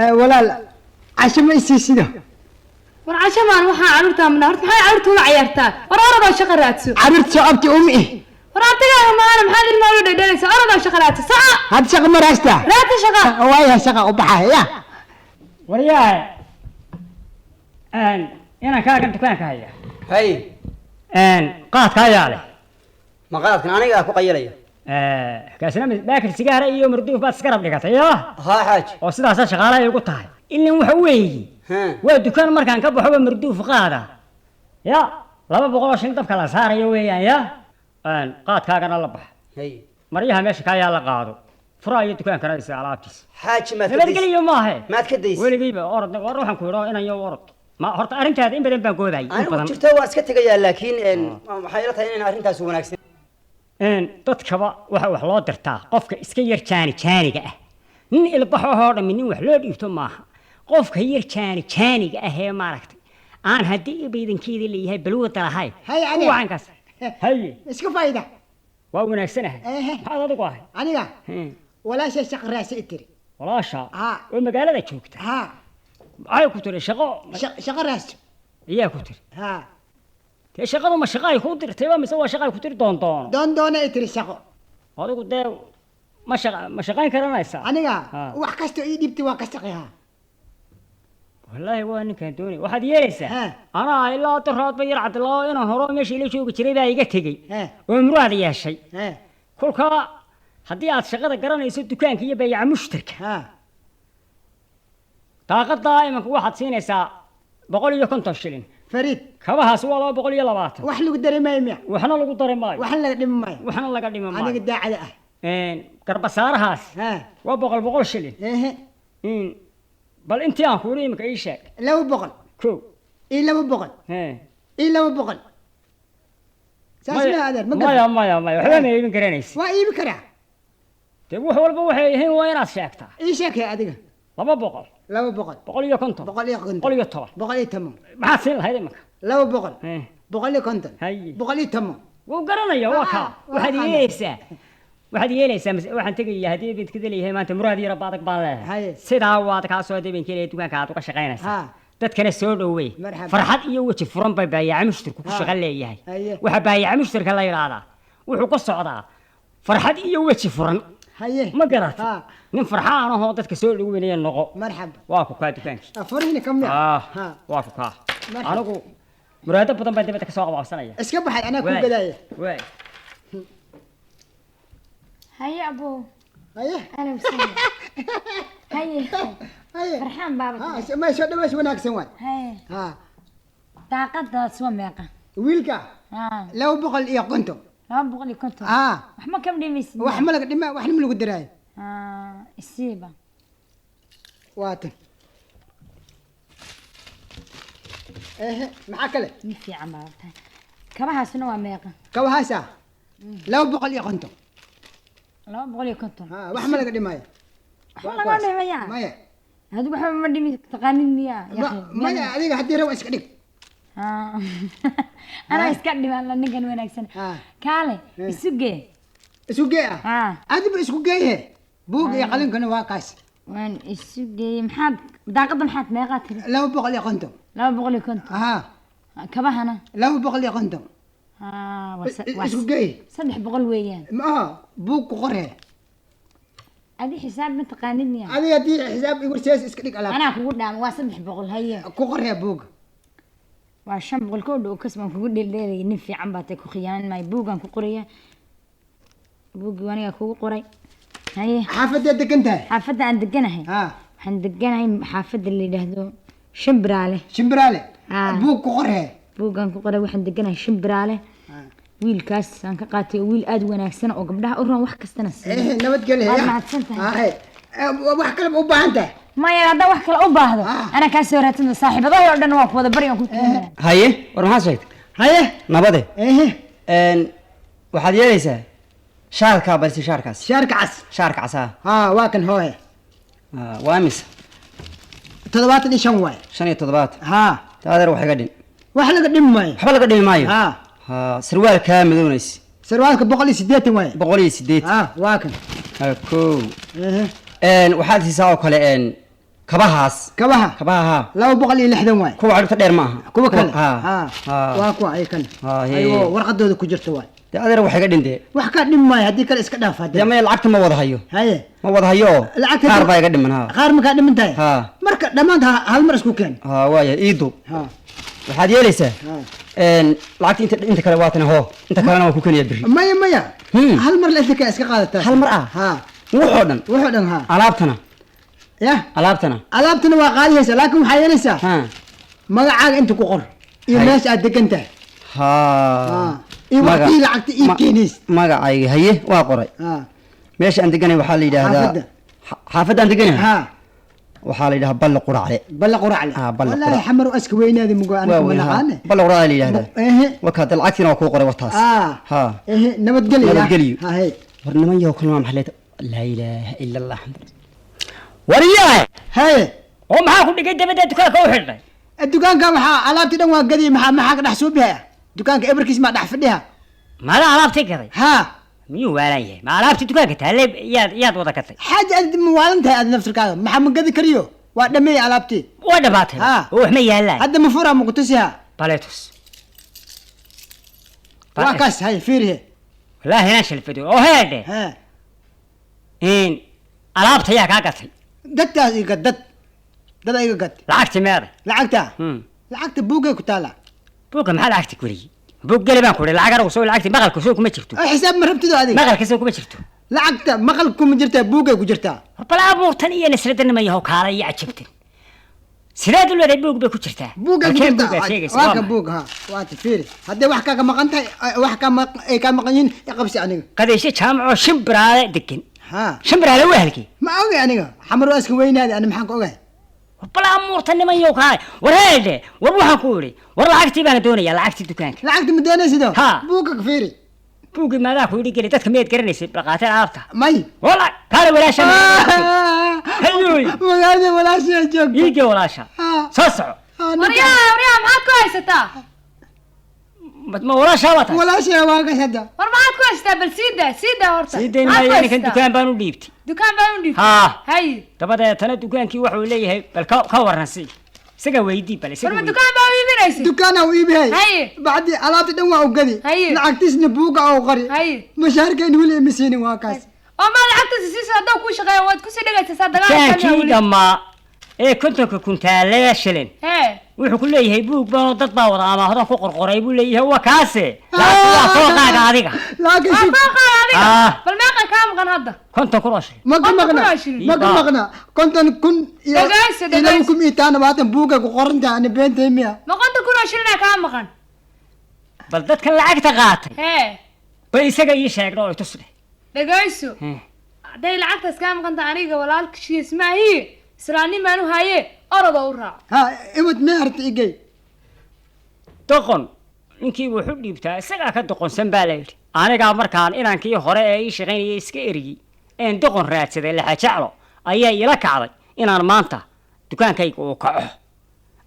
ولا لا عشان ما يسيسيده والعشاء ما نروح عرورتها من نهار هاي عرورتها ولا عيارتها ورا شقراتسو عرفت شقبتي أمي ورابطها ما أنا محل المولود دينيس أنا شقراتسو صح هاد شقة مراسته لا تشقى وايها شقة وبحها يا ورياه أنا كان دكانك هيا هاي قاعد كايالي ما قالت كان أنا أكو قيلية كاسنا باكل سيجارة يوم ردوف بس كرب لقيت يا ها حاج وصدا أساس شغالة يقول تاي إني وحوي والدكان مركان كبو حبة مردوف قاعدة يا لما بقول شنو طب كلا صار يوي يا قاعد كاغنا لبح هاي مريها ماشي كايا لا قاعدو فراي الدكان كان يسال علابتيس حاج ما نبدل يوم ما هي ما تكديس ويلي جيبه أورد وروحن كورو إنا يو أورد ما هرت أرنت هذا إن بدن بقول ذي أنا شفتها واسكت جاي لكن حيرتها إن أرنتها سوى ناكسين dadkaba waxa wax loo dirtaa qofka iska yar jaaniga ah nin ilbaxo hooda min wax loo dhiibto maaha qofka yar jaaniga ah ee maaragtay aan hadii baydankeeda leeyahay balwada lahay waankaas hay iska fayda waa wanaagsanah maxaad adigu ahay aniga walaasha shaqo raasi tiri walaasha oo magaalada joogta ay ku tiri shaqo raasi iyaa ku tiri shaqadu ma shaqo ay ku dirtay waa mise waa shaqo ay ku tiri doon ay tiri shaqo adigu dee ma shaqayn karanaysaa aniga wax kasta ii dhibtay waa ka shaqeeyaa wallaahi waa ninkaan doonay waxaad yeelaysaa anaa ilaa daraad ba yar cadlaa inaan horo meeshii la joogi jiray baa iga tegey oo muraad yeeshay kolkaa haddii aad shaqada garanayso dukaanka iyo bayaca mushtarka daaqadaa imanka waxaad siinaysaa 150 shilin فريد كبهاس والله بقول يلا بات وحنا قدري ما يميع وحنا لو قدري ماي وحنا لقى دم ماي وحنا لقى دم ماي انا قد على قرب صارهاس وبقول شلين بل انت يا كوري مك اي شيء لو بقول كو اي لو بقول اي لو بقول ساسنا هذا ما وحنا ما يبين كرانيس وا يبين كرا تبو حول بو waxay yihiin waa inaad sheegtaa ii sheekay adiga laba boqol iyo konton boqol iyo toban maxaad siin lahayd imanka boqol iyo konton boqol iyo toban wuu garanaya waa kaa waxaad yeelaysaa waxaan tegayaa haddii bidkada leeyahay maanta muraad yara baadag baan leeyahay sidaa waad kaa soo debenkeelaya dukaanka aad uga shaqaynaysaa dadkana soo dhowey farxad iyo weji furan bay baayaca mushtarku ku shaqo leeyahay waxa baayaca mushtarka la yidhaahdaa wuxuu ka socdaa farxad iyo weji furan ما قرأت من فرحان هو ضدك سؤال اللي وين النقو مرحبا واقف كاد كانش فرحني كم واقف كا أنا أقول مراد بدن بدي بدك سواق بعصنية اسكب حي أنا كل بداية وين هيا أبو هيا أنا مسلم هيا فرحان بابا ما يسود ما يسود ناقص وين هيا طاقة سوى ميقة ويلكا لو بقول إيه كنتم لا بقولي كنتم وحما كم ديميس وحما لك دم وحنا من القدراي السيبة واتن معك له نفي عمارتها كبها سنوى ميقة كبها سا لو بقولي كنتم لا بقولي كنتم وحما لك دمايا وحما لك دمايا مايا هذا وحما ما ديميس تقانيني يا أخي مايا هذيك حدي روش كديك أنا إسكندي والله نيجان وين أحسن كالي السوقة هذا بالسوقة بوق يا قلنا كنا واقعس وين السوقة محد داقد محد ما يقاتل لو بقول يا كنتم لو بقول لي كنتم كبه أنا لو بقول يا كنتم السوقة صدق بقول ويان ما بوق قره هذه حساب من تقانيني هذه حساب يقول سياس إسكندي على أنا أقول نعم وصدق بقول هيا قره بوق وعشان بقول كود وكسمة كود الليل نفي عم باتك وخيان ما يبوقن كقرية بوق وأنا كوق قري هاي حافظة دقنتها حافظة عند دقنها عند دقنها حافظة اللي لهذو شمبرالة بوق قرها بوقن كقري وحن دقنها شمبرالة ويل كاس أنا كقاتي ويل أدونا سنة وقبلها أوران وح كستنا نبت قال هي ما تسنتها وح كلام أبا أنت ما يرضى وح كلام أبا هذا أنا كاسورة صاحب ضايع عندنا واقف هذا بريء كنت هاي ورمها شيء هاي نبضي waxaad yeelaysaa shaarka balse shaarkaas shaarka cas waa kan hooye waa mis 75 waay 57 taadeer wax iga dhin wax laga dhimay waxba laga dhimi maayo sarwaalka madownays sarwaalka 180 waay 180 waa kan ko waxaad siisaa oo kale كباهاس كباها لو بقى لي لحدن واي كوا عرفت دير معها كوا كلا واكوا اي كلا ايوه ورقدوda ku jirto waay adeer waxay ka dhintay wax ka dhimay hadii kale iska dhaaf hadii ma lacagta ma wada hayo haye ma wada hayo qaar baa iga dhiman qaar ma ka dhimantahay marka dhamaanta hal mar isku keen waaya iido waxaad yeelaysaa lacagta inta kale waatan ho inta kalena waa ku keenaya biri maya hal mar la iska qaadataa hal mar wuxuu dhan alaabtana alaabtana waa qaadaysaa laakiin waxaa yeelaysaa magacaaga inta ku qor iyo meesha aad degantahay iyo waqti lacagta ii keenis magacayga haye waa qoray meesha aan deganay waxaa la yiraahdaa xaafadda aan deganay waxaa la yiraahdaa balla quracle wallahi xamar aska weynaadi mugo aan kuma naqaan balla quracle la yiraahdaa wakaad lacagtina waa ku qoray wataas nabadgelyo war niman yahow kulma maxleed laa ilaaha illa allah wariyahay haye oo maxaa ku dhigay dabada dukaanka u xidhay dukaanka waxa alaabti dhan waa gadi maxaa ka dhax soo bixaya dukaanka eberkiis ma dhax fadhiya mala alaabti gaday miyuu waalanyahay ma alaabti dukaanka taale yaad wada katay xaaja aad muwaalantahay aad naftirkaaga maxaa ma gadi kariyo waa dhamay alaabti waa dhabaatay oo wax ma yaalaan hadda ma fura ma kutusiya baleetus waa kaas hay fiiriye wallahi ana shalfado oo heede in alaabta yaa kaa gatay dadkaas iga dad iga gatay lacagta meeda lacagta buugay ku taala buuga maxaa lacagta ku leeyahay buug gali baan ku leeyahay lacag anagu soo lacagta maqalka soo kuma jirto xisaab ma rabtido adiga maqalka soo kuma jirto lacagta maqalka kuma jirta buugay ku jirta bal abuurtan iyo nasradan ma yahow kaala iyo ajabtan sidaad u leedahay buug bay ku jirtaa buugay ku jirta waa ka buug waa tifiiri hadda wax kaaga maqan tahay wax ka maqan yihiin qabsi aniga qadeyshe jaamaco shimbiraale degan shimbiraale wehelkii ma ogi aniga xamar aska weynaadi ana maxaan ka ogahay bal amuurtan niman yow kaale war heede war waxaan ku yiri war lacagtii baan doonayaa lacagtii dukaanka lacagtii ma doonaysido buuga ka fiiri buugi maadaa ku yiri dadka meed garanaysid dhaqaatay alaabta may wala kaale walaasha hayoy walaasha joog iige walaasha soo soco wariyaa maxaad ku haysataa ما ولا شاوتها ولا شيء واقع هذا وربعت كويس تبل سيدا horta ما كان دكان بانو ديبتي ها هاي تبدا تنا دكانكي wuxuu leeyahay bal ka waransi isaga weydii bal isaga war dukaan baa iibinaysid dukaan oo iibay baadi alaabta dhan waa u gadi lacagtiisna buuga oo qari mashaarkeen wali imisiin waa kaas oo ma lacagtiisa si saada ku shaqeeyo waad ku sii dhagaysaa dagaal kama ee kunta leeshleen wuxuu ku leeyahay buug baan dad baa wada ama hodan ku qorqoray buu leeyahay waa kaase waa fooqaaga adiga laakiin bal meeqa ka maqan hadda konta kuraashi ma maqna kontan kun ila kum itaan baatan buuga ku qoranta aan beentay miya ma konta kuraashi ka maqan bal dadka lacagta qaatay bay isaga ii sheegno oo tusne dhagayso haday lacagtaas ka maqanta aniga walaalkiis ma ahi islaani maanu haye orada u raac imad ma arti igay doqon ninkii wuxuu dhiibtaa isaga ka doqonsan baa leeyahay aniga markaan inankii hore ee ii shaqeynayay iska erigi doqon raadsaday la xajaclo ayaa ila kacday inaan maanta dukaankayga u kaco